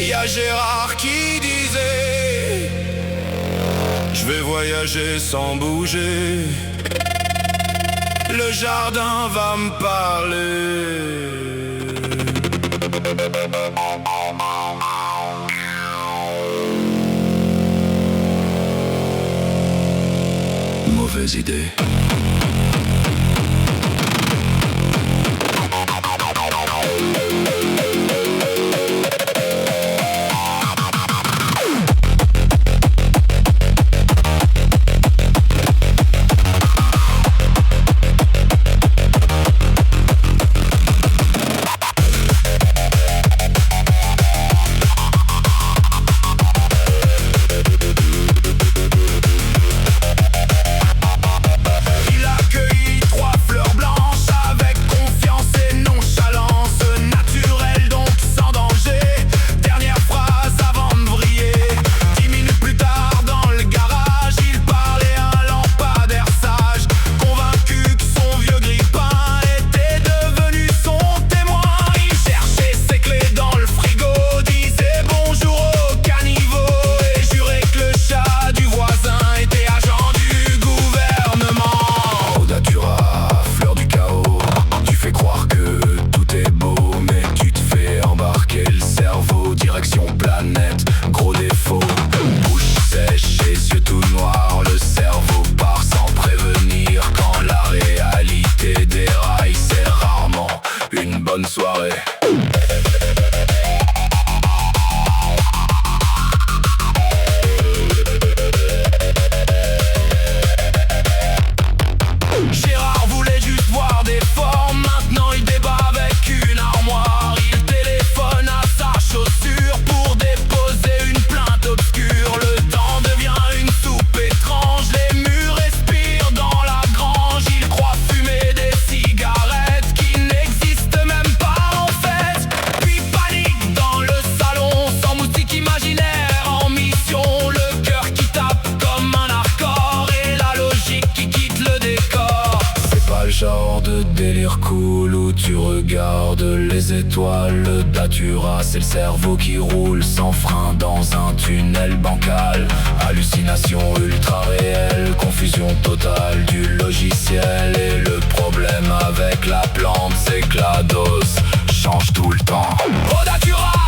Y a Gérard qui disait: je vais voyager sans bouger, le jardin va me parler. Mauvaise idée. Bonne soirée. Gérard voulait juste voir des formes, maintenant il débat avec une armoire. Il téléphone à sa chaussure pour déposer une plainte obscure. Le temps devient une soupe étrange, les murs respirent dans la grange. Il croit fumer des cigarettes qui n'existent même pas en fait. Puis panique dans le salon, sans moustique imaginaire en mission. Le cœur qui tape comme un hardcore et la logique qui quitte le décor. C'est pas le genre de délire cool où tu regardes les étoiles. Le datura, c'est le cerveau qui roule sans frein dans un tunnel bancal. Hallucination ultra réelle, confusion totale du logiciel. Et le problème avec la plante, c'est que la dose change tout le temps. Oh datura!